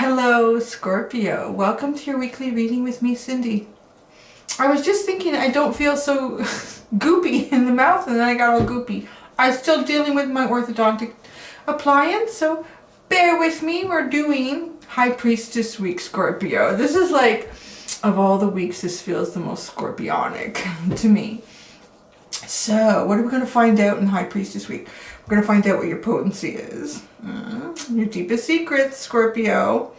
Hello, Scorpio. Welcome to your weekly reading with me, Cindy. I was just thinking I don't feel so goopy in the mouth, and then I got all goopy. I'm still dealing with my orthodontic appliance, so bear with me. We're doing High Priestess Week, Scorpio. This is like, of all the weeks, this feels the most scorpionic to me. So, what are we going to find out in High Priestess Week? We're going to find out what your potency is. Your deepest secrets, Scorpio.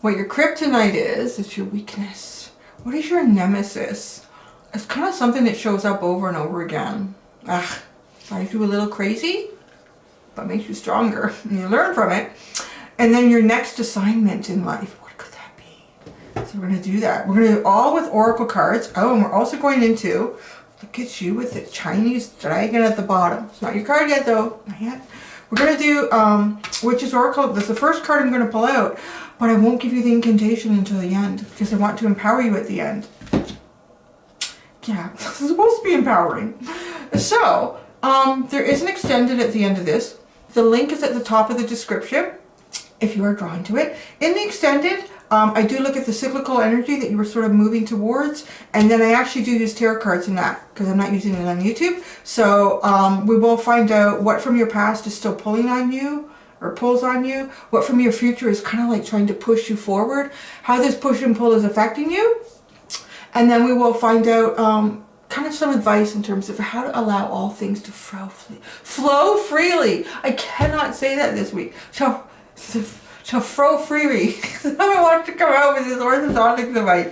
What your kryptonite is your weakness. What is your nemesis? It's kind of something that shows up over and over again. Drives you a little crazy, but makes you stronger. And you learn from it. And then your next assignment in life. What could that be? So we're going to do that. We're going to do all with oracle cards. Oh, and we're also going into... Look at you with the Chinese dragon at the bottom. It's not your card yet, though. Not yet. We're going to do Witch's Oracle. That's the first card I'm going to pull out. But I won't give you the incantation until the end. Because I want to empower you at the end. Yeah, this is supposed to be empowering. So, there is an extended at the end of this. The link is at the top of the description. If you are drawn to it. In the extended... I do look at the cyclical energy that you were sort of moving towards, and then I actually do use tarot cards in that because I'm not using it on YouTube. So we will find out what from your past is still pulling on you or pulls on you, what from your future is kind of like trying to push you forward, how this push and pull is affecting you, and then we will find out kind of some advice in terms of how to allow all things to flow freely. I cannot say that this week. So flow freely. I want to come out with this orthodontic device.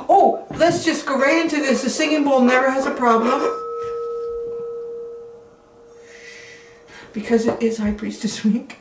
Oh, let's just go right into this. The singing bowl never has a problem. Because it is High Priestess Week.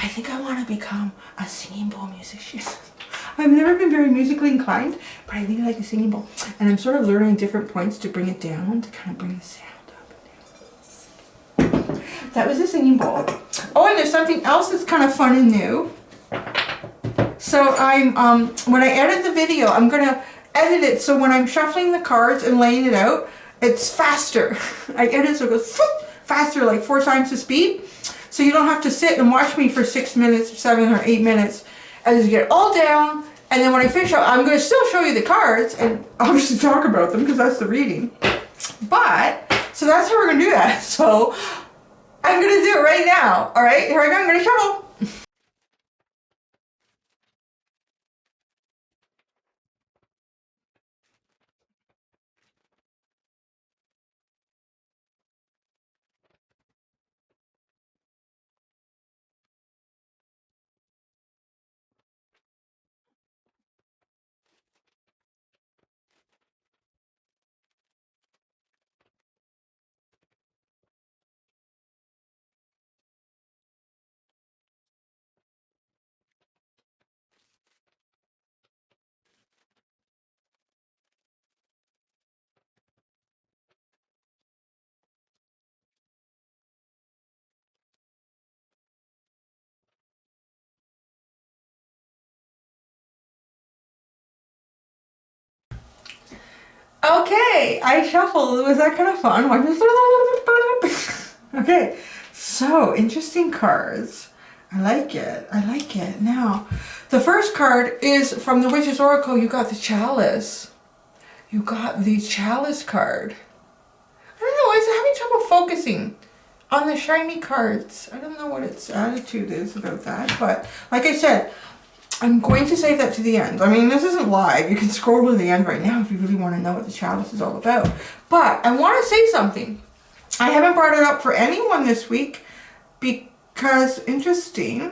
I think I want to become a singing bowl musician. I've never been very musically inclined, but I really like a singing bowl. And I'm sort of learning different points to bring it down, to kind of bring the sound up and down. That was a singing bowl. Oh, and there's something else that's kind of fun and new. So I'm, when I edit the video, I'm going to edit it so when I'm shuffling the cards and laying it out, it's faster. I edit so it goes faster, like 4 times the speed. So you don't have to sit and watch me for 6 minutes or 7 or 8 minutes as you get it all down. And then when I finish up, I'm going to still show you the cards and obviously talk about them because that's the reading. But, so that's how we're going to do that. So I'm going to do it right now. All right, here I go. I'm going to shuffle. Okay, I shuffled. Was that kind of fun? Okay, so interesting cards. I like it. I like it. Now, the first card is from the Witch's Oracle. You got the Chalice. You got the Chalice card. I don't know. It's having trouble focusing on the shiny cards. I don't know what its attitude is about that. But like I said, I'm going to save that to the end. I mean, this isn't live. You can scroll to the end right now if you really want to know what the Chalice is all about. But I want to say something. I haven't brought it up for anyone this week because interesting,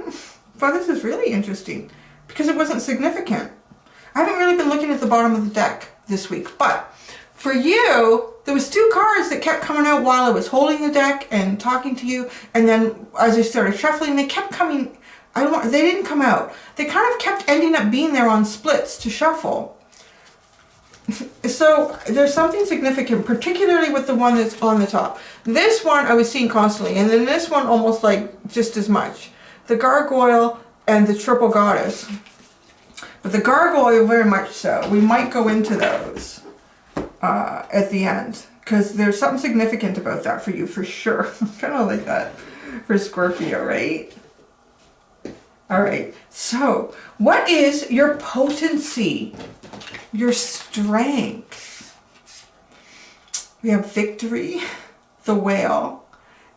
but this is really interesting because it wasn't significant. I haven't really been looking at the bottom of the deck this week, but for you, there was 2 cards that kept coming out while I was holding the deck and talking to you, and then as I started shuffling, they kept coming. They didn't come out. They kind of kept ending up being there on splits to shuffle. So there's something significant, particularly with the one that's on the top. This one I was seeing constantly, and then this one almost like just as much. The Gargoyle and the Triple Goddess. But the Gargoyle very much so. We might go into those at the end, because there's something significant about that for you for sure. Kind of like that for Scorpio, right? All right, so what is your potency? Your strength? We have victory, the whale,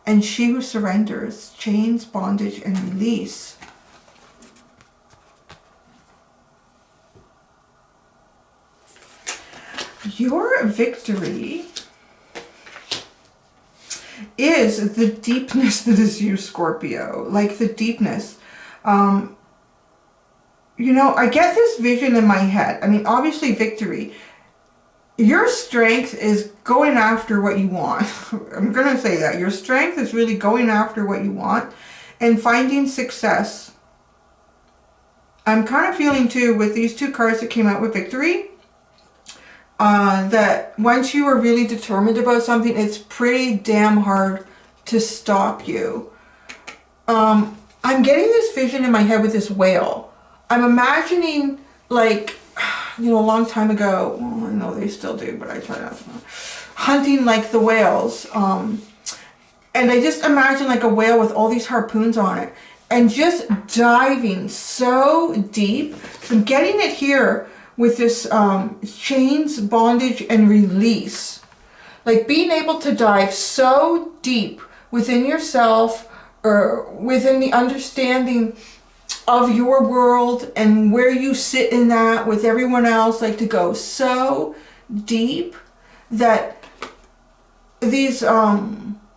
and she who surrenders, chains, bondage, and release. Your victory is the deepness that is you, Scorpio. Like the deepness. You know, I get this vision in my head. I mean, obviously victory. Your strength is going after what you want. I'm going to say that. Your strength is really going after what you want and finding success. I'm kind of feeling too with these 2 cards that came out with victory, that once you are really determined about something, it's pretty damn hard to stop you. I'm getting this vision in my head with this whale. I'm imagining, like, you know, a long time ago, well, I know they still do, but I try not to, hunting like the whales. And I just imagine like a whale with all these harpoons on it and just diving so deep. So I'm getting it here with this chains, bondage, and release. Like being able to dive so deep within yourself or within the understanding of your world and where you sit in that with everyone else, like to go so deep that these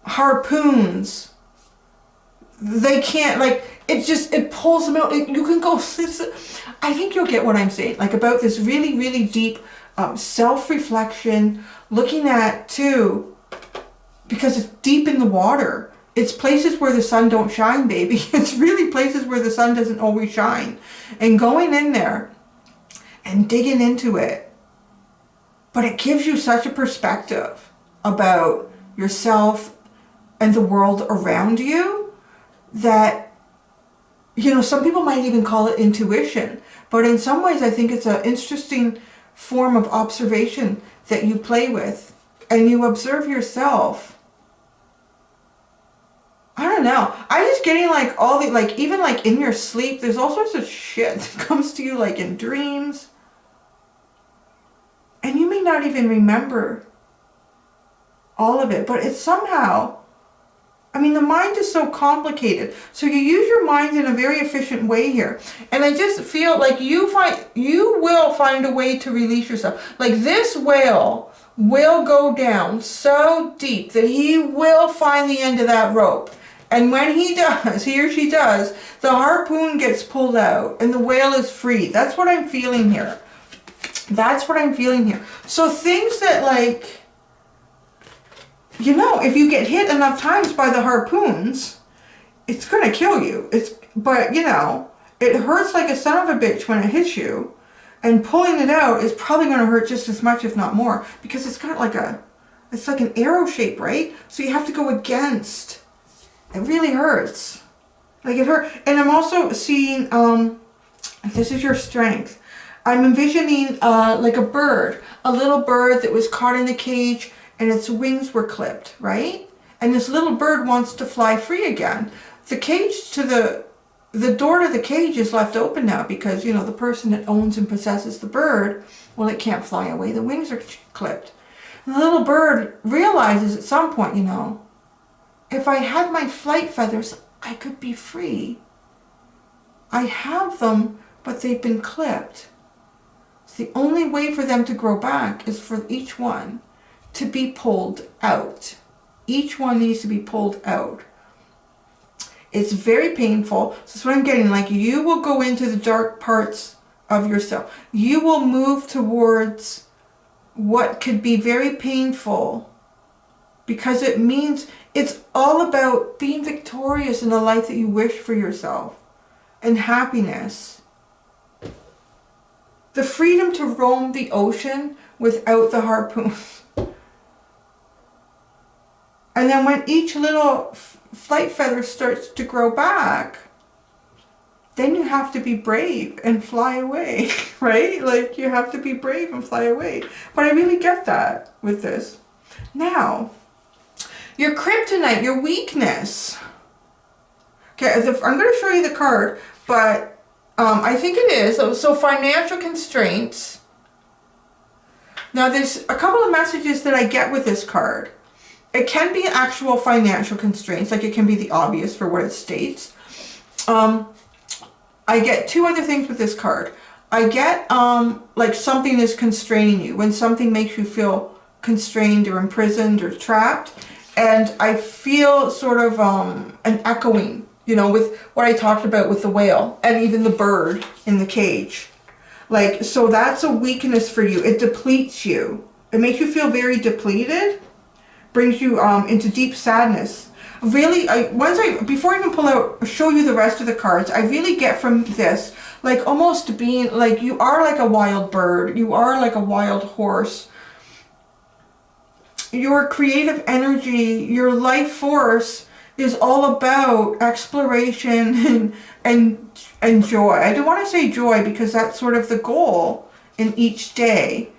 harpoons, they can't, like, it pulls them out. You can go, I think you'll get what I'm saying, like about this really, really deep self-reflection, looking at too, because it's deep in the water. It's places where the sun don't shine, baby. It's really places where the sun doesn't always shine. And going in there and digging into it. But it gives you such a perspective about yourself and the world around you that, you know, some people might even call it intuition. But in some ways, I think it's an interesting form of observation that you play with. And you observe yourself. I don't know. I'm just getting like all the, like even like in your sleep, there's all sorts of shit that comes to you like in dreams. And you may not even remember all of it, but it's somehow, I mean, the mind is so complicated. So you use your mind in a very efficient way here. And I just feel like you will find a way to release yourself. Like this whale will go down so deep that he will find the end of that rope. And when he does, he or she does, the harpoon gets pulled out and the whale is free. That's what I'm feeling here. That's what I'm feeling here. So things that, like, you know, if you get hit enough times by the harpoons, it's going to kill you. But, you know, it hurts like a son of a bitch when it hits you. And pulling it out is probably going to hurt just as much, if not more. Because it's got like it's like an arrow shape, right? So you have to go against. It really hurts. Like it hurt. And I'm also seeing, this is your strength. I'm envisioning like a bird. A little bird that was caught in the cage and its wings were clipped, right? and this little bird wants to fly free again. The cage to the door to the cage is left open now because, you know, the person that owns and possesses the bird, well, it can't fly away. The wings are clipped. And the little bird realizes at some point, you know, if I had my flight feathers, I could be free. I have them, but they've been clipped. So the only way for them to grow back is for each one to be pulled out. Each one needs to be pulled out. It's very painful. So that's what I'm getting. Like, you will go into the dark parts of yourself. You will move towards what could be very painful, because it means it's all about being victorious in the life that you wish for yourself and happiness. The freedom to roam the ocean without the harpoons. And then when each little flight feather starts to grow back, then you have to be brave and fly away, right? Like, you have to be brave and fly away. But I really get that with this. Now, your kryptonite, your weakness. Okay, I'm going to show you the card, but I think it is. So financial constraints. Now, there's a couple of messages that I get with this card. It can be actual financial constraints, like it can be the obvious for what it states. I get two other things with this card. I get like something is constraining you, when something makes you feel constrained or imprisoned or trapped. And I feel sort of an echoing, you know, with what I talked about with the whale and even the bird in the cage. Like, so that's a weakness for you. It depletes you. It makes you feel very depleted. Brings you into deep sadness. Really, before I even show you the rest of the cards, I really get from this, like, almost being like, you are like a wild bird, you are like a wild horse. Your creative energy, your life force is all about exploration and joy. I don't want to say joy because that's sort of the goal in each day,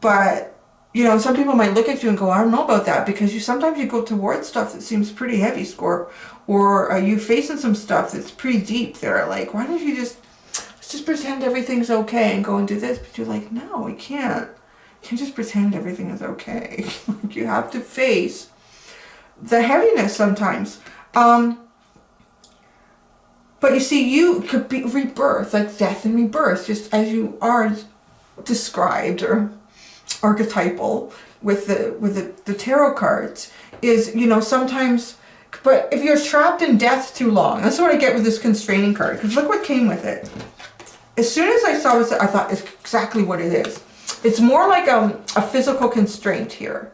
but you know, some people might look at you and go, I don't know about that, because sometimes you go towards stuff that seems pretty heavy, Scorp, or you facing some stuff that's pretty deep there. Like, why don't you let's just pretend everything's okay and go and do this? But you're like, no, we can't. You can't just pretend everything is okay. You have to face the heaviness sometimes. But you see, you could be rebirth, like death and rebirth, just as you are described, or archetypal with the tarot cards, is, you know, sometimes, but if you're trapped in death too long, that's what I get with this constraining card, because look what came with it. As soon as I saw this, I thought it's exactly what it is. It's more like a physical constraint here.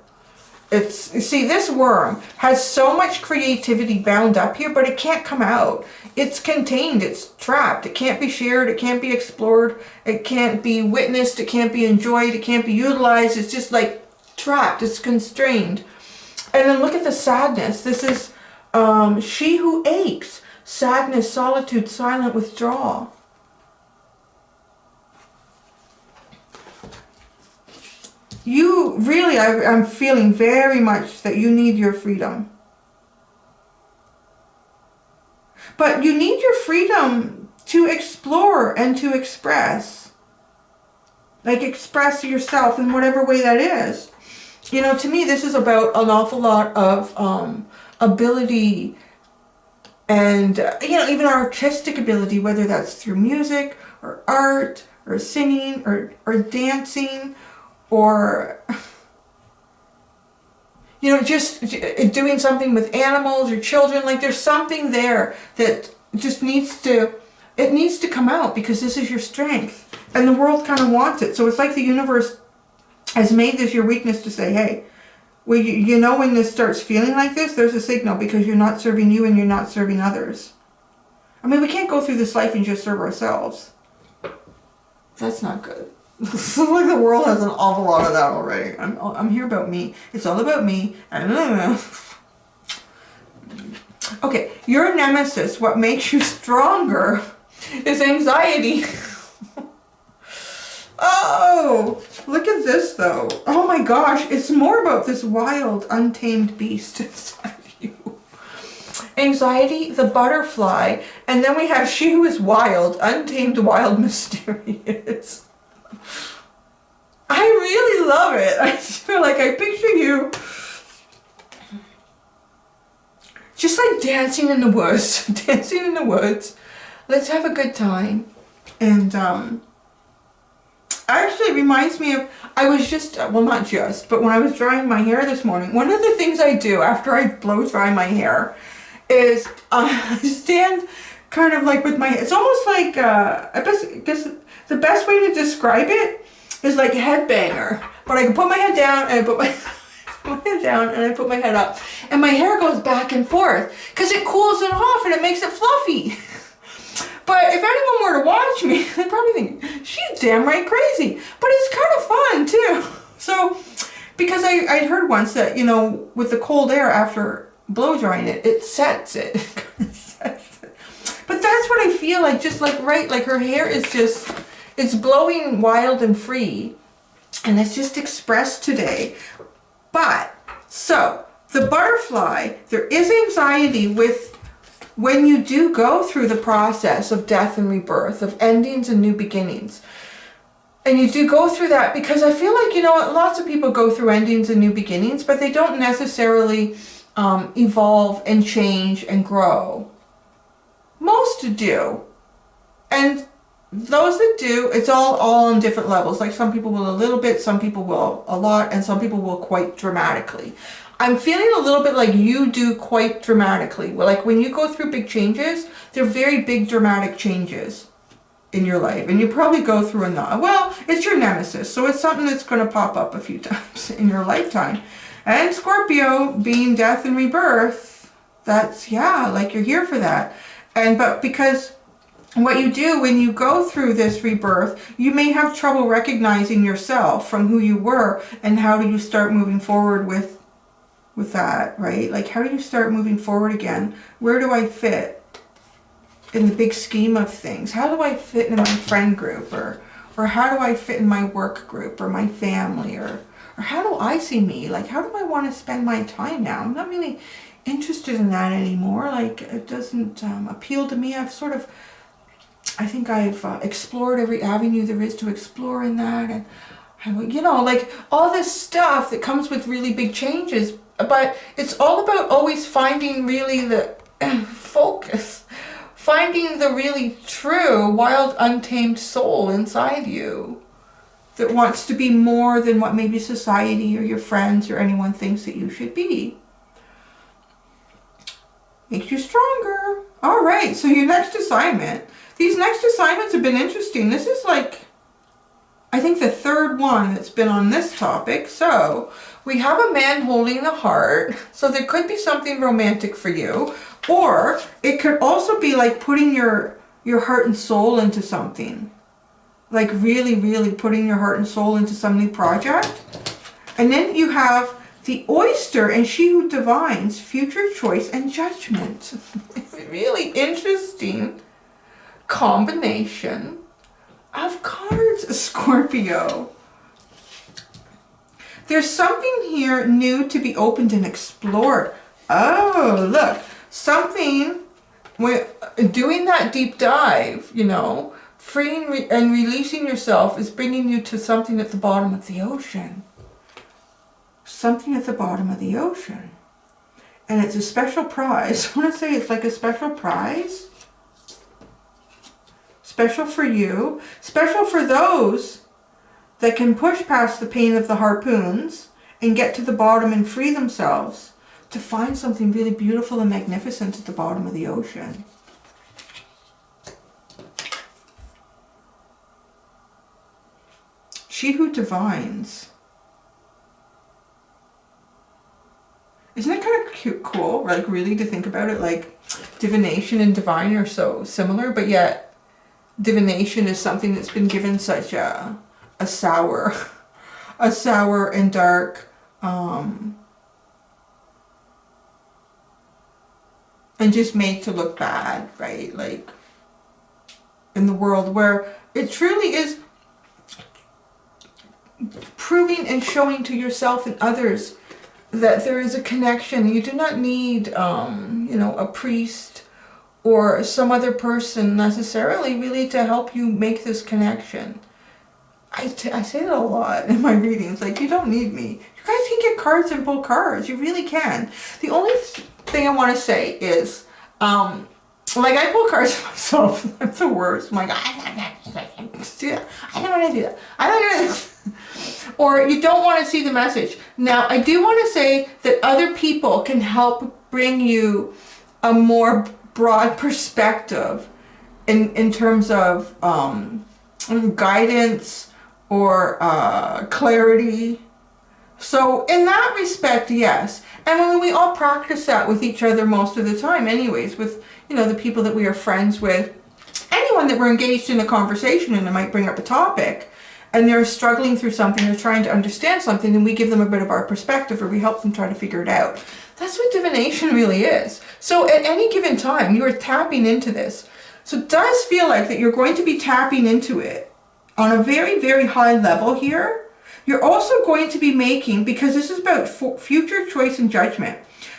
It's, you see, this worm has so much creativity bound up here, but it can't come out. It's contained, it's trapped, it can't be shared, it can't be explored, it can't be witnessed, it can't be enjoyed, it can't be utilized. It's just like trapped, it's constrained. And then look at the sadness. This is she who aches, sadness, solitude, silent withdrawal. You really, I'm feeling very much that you need your freedom. But you need your freedom to explore and to express. Like, express yourself in whatever way that is. You know, to me, this is about an awful lot of ability and, you know, even artistic ability, whether that's through music or art or singing or dancing, or, you know, just doing something with animals or children. Like, there's something there that just needs to come out, because this is your strength and the world kind of wants it. So it's like the universe has made this your weakness to say, hey, well, you know, when this starts feeling like this, there's a signal, because you're not serving you and you're not serving others. I mean, we can't go through this life and just serve ourselves. That's not good. It's like the world has an awful lot of that already. I'm here about me. It's all about me. I don't know. Okay, your nemesis, what makes you stronger, is anxiety. Oh, look at this though. Oh my gosh, it's more about this wild, untamed beast inside anxiety, the butterfly, and then we have she who is wild, untamed, wild, mysterious. I really love it. I feel like I picture you just like dancing in the woods, dancing in the woods. Let's have a good time. And actually it reminds me of, I was just, well not just, but when I was drying my hair this morning, one of the things I do after I blow dry my hair is I stand kind of like with my, it's almost like, I guess the best way to describe it is like a headbanger. But I can put my head down and I put my head down and I put my head up. And my hair goes back and forth because it cools it off and it makes it fluffy. But if anyone were to watch me, they'd probably think, she's damn right crazy. But it's kind of fun too. So, because I'd heard once that, you know, with the cold air after blow drying it, it sets it. But that's what I feel like, just like, right, like her hair is just, it's blowing wild and free. And it's just expressed today. But, so, the butterfly, there is anxiety with when you do go through the process of death and rebirth, of endings and new beginnings. And you do go through that because I feel like, you know, lots of people go through endings and new beginnings, but they don't necessarily evolve and change and grow. Most do. And those that do, it's all on different levels. Like some people will a little bit, some people will a lot, and some people will quite dramatically. I'm feeling a little bit like you do quite dramatically. Like when you go through big changes, they're very big dramatic changes in your life. And you probably go through well, it's your nemesis. So it's something that's going to pop up a few times in your lifetime. And Scorpio being death and rebirth, that's, yeah, like you're here for that. But because what you do when you go through this rebirth, you may have trouble recognizing yourself from who you were, and how do you start moving forward with that, right? Like, how do you start moving forward again? Where do I fit in the big scheme of things? How do I fit in my friend group, or how do I fit in my work group or my family, or how do I see me? Like, how do I want to spend my time now? I'm not really interested in that anymore. Like, it doesn't appeal to me. I think I've explored every avenue there is to explore in that, and you know, like all this stuff that comes with really big changes. But it's all about always finding really the focus, finding the really true, wild, untamed soul inside you that wants to be more than what maybe society or your friends or anyone thinks that you should be. Makes you stronger. All right, so your next assignment. These next assignments have been interesting. This is like, I think, the third one that's been on this topic. So we have a man holding the heart. So there could be something romantic for you. Or it could also be like putting your heart and soul into something. Like really, really putting your heart and soul into some new project. And then you have the oyster and she who divines, future choice and judgment. Really interesting combination of cards, Scorpio. There's something here new to be opened and explored. Oh, look, something, doing that deep dive, you know, freeing and releasing yourself is bringing you to something at the bottom of the ocean. Something at the bottom of the ocean. And it's a special prize. I want to say it's like a special prize. Special for you. Special for those that can push past the pain of the harpoons and get to the bottom and free themselves to find something really beautiful and magnificent at the bottom of the ocean. She who divines. Isn't it kind of cute, cool, like really to think about it, like divination and divine are so similar, but yet divination is something that's been given such a sour and dark, and just made to look bad, right? Like in the world where it truly is proving and showing to yourself and others that there is a connection. You do not need, you know, a priest or some other person necessarily really to help you make this connection. I say that a lot in my readings. Like, you don't need me. You guys can get cards and pull cards. You really can. The only thing I want to say is, like, I pull cards for myself. I'm the worst. I'm like, I don't want to do that. I don't want to do that. I don't want to do this. Or you don't want to see the message. Now, I do want to say that other people can help bring you a more broad perspective in terms of guidance or clarity. So in that respect, yes. And when we all practice that with each other most of the time anyways, with, you know, the people that we are friends with, anyone that we're engaged in a conversation and it might bring up a topic and they're struggling through something or trying to understand something, and we give them a bit of our perspective or we help them try to figure it out. That's what divination really is. So at any given time, you are tapping into this. So it does feel like that you're going to be tapping into it on a very, very high level here. You're also going to be making, because this is about future choice and judgment,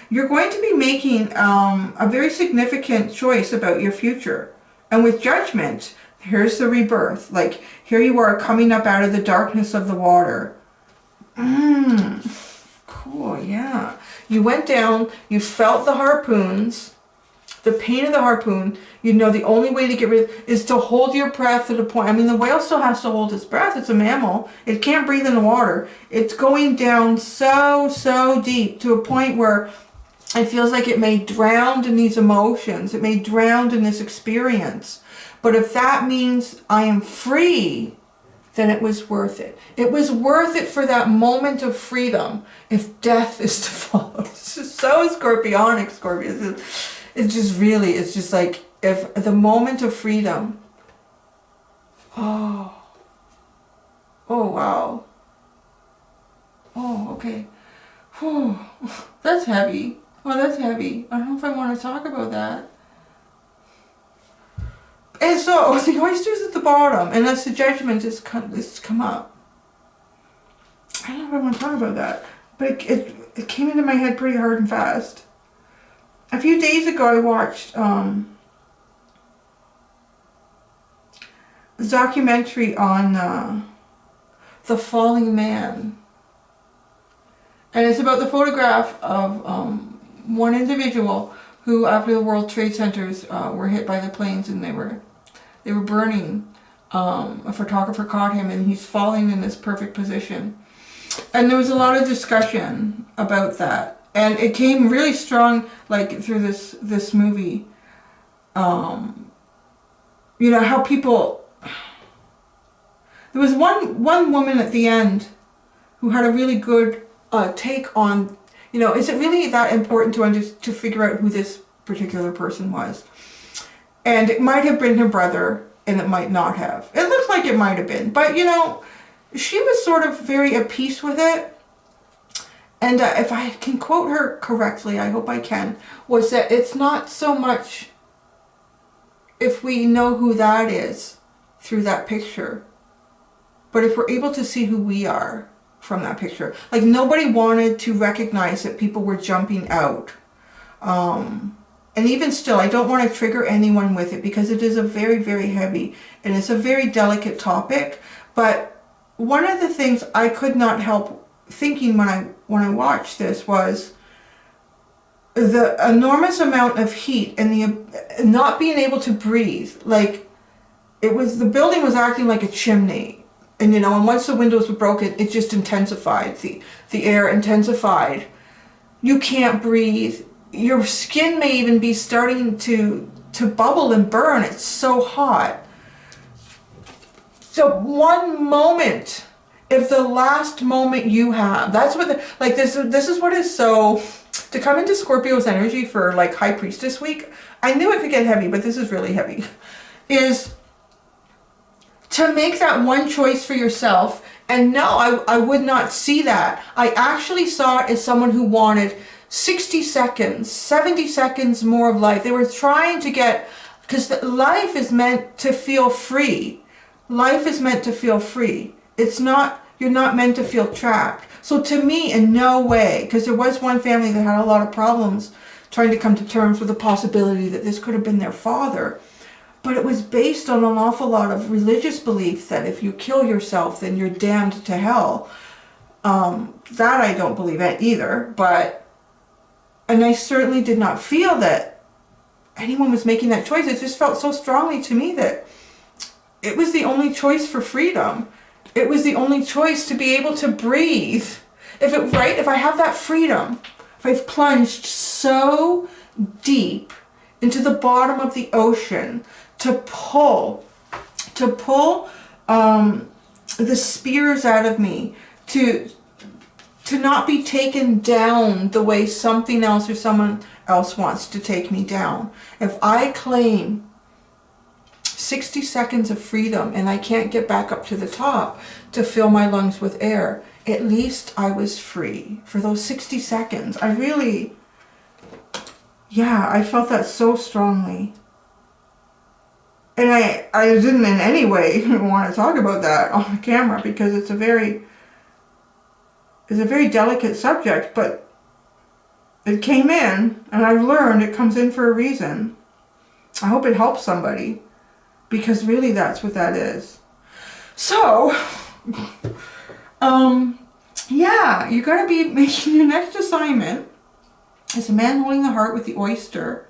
you're going to be making a very significant choice about your future. And with judgment, here's the rebirth. Like, here you are coming up out of the darkness of the water. Cool, yeah. You went down, you felt the harpoons, the pain of the harpoon. You know the only way to get rid of it is to hold your breath at a point. I mean, the whale still has to hold its breath. It's a mammal. It can't breathe in the water. It's going down so, so deep to a point where it feels like it may drown in these emotions. It may drown in this experience. But if that means I am free, then it was worth it. It was worth it for that moment of freedom if death is to follow. This is so scorpionic, Scorpio. It's just really, it's just like, if the moment of freedom, oh wow. Oh, okay. Whew. That's heavy. Oh, that's heavy. I don't know if I want to talk about that. And so, the oyster's at the bottom, and that's the judgment is come up. I don't know if I want to talk about that, but it came into my head pretty hard and fast. A few days ago, I watched a documentary on the falling man. And it's about the photograph of one individual who, after the World Trade Centers were hit by the planes and they were burning, a photographer caught him and he's falling in this perfect position. And there was a lot of discussion about that. And it came really strong, like, through this movie. You know, how people... There was one woman at the end who had a really good take on, you know, is it really that important to figure out who this particular person was? And it might have been her brother, and it might not have. It looks like it might have been. But, you know, she was sort of very at peace with it. And if I can quote her correctly, I hope I can, was that it's not so much if we know who that is through that picture, but if we're able to see who we are from that picture. Like, nobody wanted to recognize that people were jumping out. And even still, I don't want to trigger anyone with it because it is a very, very heavy and it's a very delicate topic. But one of the things I could not help thinking when I watched this was the enormous amount of heat and the not being able to breathe. Like, the building was acting like a chimney. And, you know, and once the windows were broken, it just intensified. The air intensified. You can't breathe. Your skin may even be starting to bubble and burn. It's so hot. So one moment, if the last moment you have, that's what this is what is so, to come into Scorpio's energy for like High Priestess week, I knew it could get heavy, but this is really heavy, is to make that one choice for yourself. And no, I would not see that. I actually saw it as someone who wanted 60 seconds, 70 seconds more of life. They were trying to get, because life is meant to feel free. Life is meant to feel free. It's not, You're not meant to feel trapped. So to me, in no way, because there was one family that had a lot of problems trying to come to terms with the possibility that this could have been their father. But it was based on an awful lot of religious belief that if you kill yourself, then you're damned to hell. That I don't believe in either. And I certainly did not feel that anyone was making that choice. It just felt so strongly to me that it was the only choice for freedom. It was the only choice to be able to breathe. If I have that freedom, if I've plunged so deep into the bottom of the ocean to pull the spears out of me, to not be taken down the way something else or someone else wants to take me down. If I claim 60 seconds of freedom and I can't get back up to the top to fill my lungs with air, at least I was free for those 60 seconds. I felt that so strongly. And I didn't in any way want to talk about that on camera because it's a very delicate subject, but it came in, and I've learned it comes in for a reason. I hope it helps somebody, because really that's what that is. So, you're going to be making your next assignment as a man holding the heart with the oyster,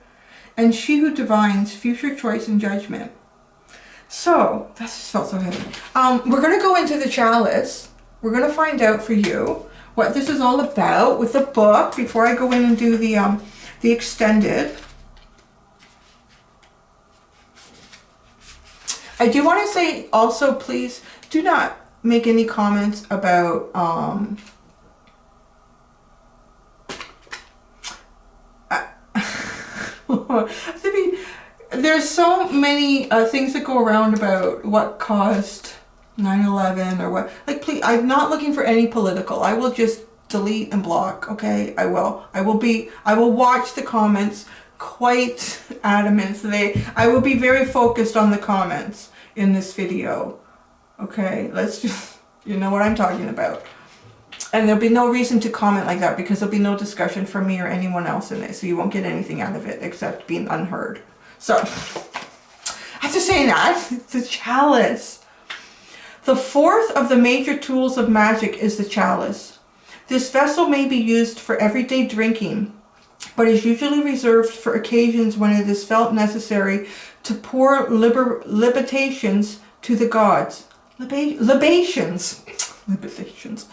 and she who divines future choice and judgment. So, that just felt so heavy. We're going to go into the chalice. We're going to find out for you what this is all about with the book before I go in and do the extended. I do want to say also, please do not make any comments about there's so many things that go around about what caused 9/11 or what. Like, please, I'm not looking for any political. I will just delete and block. Okay, I will watch the comments quite adamantly. I will be very focused on the comments in this video. Okay, let's just, you know what I'm talking about. And there'll be no reason to comment like that because there'll be no discussion from me or anyone else in it. So you won't get anything out of it except being unheard. So, after saying that, the chalice. The fourth of the major tools of magic is the chalice. This vessel may be used for everyday drinking, but is usually reserved for occasions when it is felt necessary to pour libations to the gods. Libations. Libations.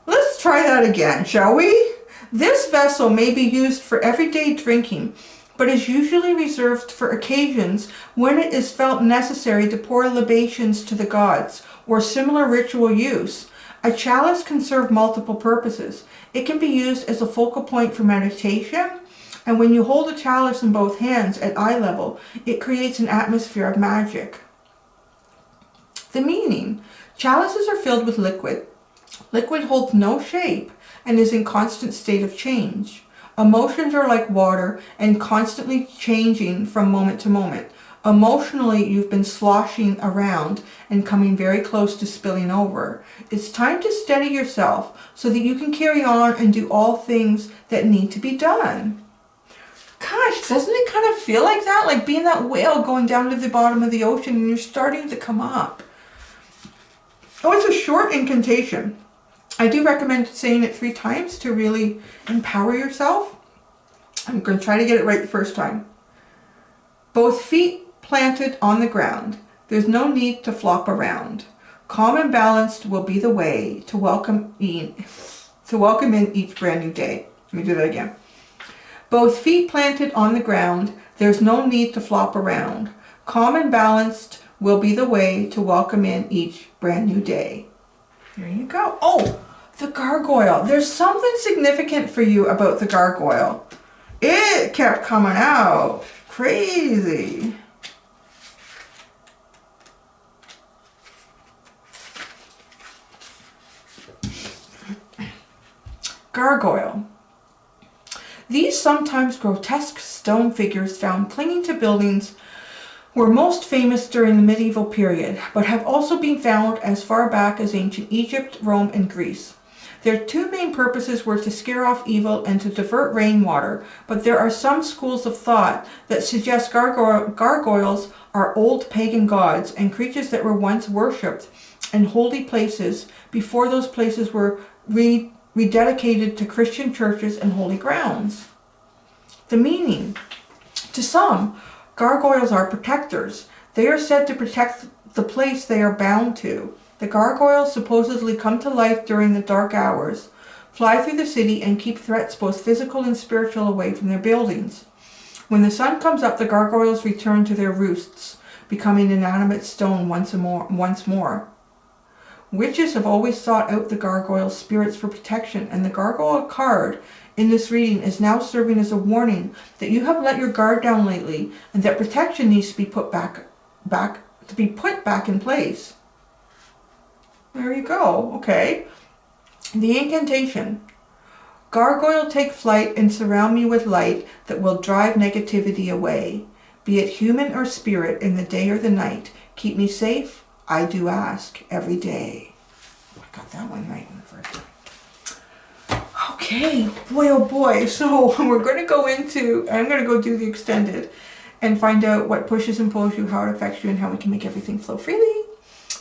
Let's try that again, shall we? This vessel may be used for everyday drinking, but is usually reserved for occasions when it is felt necessary to pour libations to the gods, or similar ritual use. A chalice can serve multiple purposes. It can be used as a focal point for meditation, and when you hold a chalice in both hands at eye level, it creates an atmosphere of magic. The meaning: chalices are filled with liquid. Liquid holds no shape and is in constant state of change. Emotions are like water and constantly changing from moment to moment. Emotionally, you've been sloshing around and coming very close to spilling over. It's time to steady yourself so that you can carry on and do all things that need to be done. Gosh, doesn't it kind of feel like that? Like being that whale going down to the bottom of the ocean and you're starting to come up. Oh, it's a short incantation. I do recommend saying it 3 times to really empower yourself. I'm going to try to get it right the first time. Both feet planted on the ground. There's no need to flop around. Calm and balanced will be the way to welcome in each brand new day. Let me do that again. Both feet planted on the ground. There's no need to flop around. Calm and balanced will be the way to welcome in each brand new day. There you go. Oh, the gargoyle. There's something significant for you about the gargoyle. It kept coming out. Crazy. Gargoyle. These sometimes grotesque stone figures found clinging to buildings were most famous during the medieval period, but have also been found as far back as ancient Egypt, Rome, and Greece. Their two main purposes were to scare off evil and to divert rainwater, but there are some schools of thought that suggest gargoyles are old pagan gods and creatures that were once worshipped in holy places before those places were rededicated to Christian churches and holy grounds. The meaning. To some, gargoyles are protectors. They are said to protect the place they are bound to. The gargoyles supposedly come to life during the dark hours, fly through the city, and keep threats both physical and spiritual away from their buildings. When the sun comes up, the gargoyles return to their roosts, becoming inanimate stone once more. Witches have always sought out the gargoyle spirits for protection, and the gargoyle card in this reading is now serving as a warning that you have let your guard down lately, and that protection needs to be put back in place. There you go. Okay. The incantation. Gargoyle, take flight and surround me with light that will drive negativity away. Be it human or spirit, in the day or the night. Keep me safe, I do ask, every day. I got that one right in the first time. Okay. Boy, oh boy. So we're going to go into, I'm going to go do the extended and find out what pushes and pulls you, how it affects you, and how we can make everything flow freely.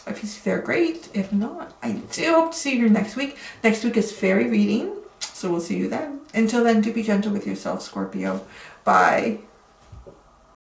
If you see they're great. If not, I do hope to see you here next week. Next week is Faery reading, so we'll see you then. Until then, do be gentle with yourself, Scorpio. Bye.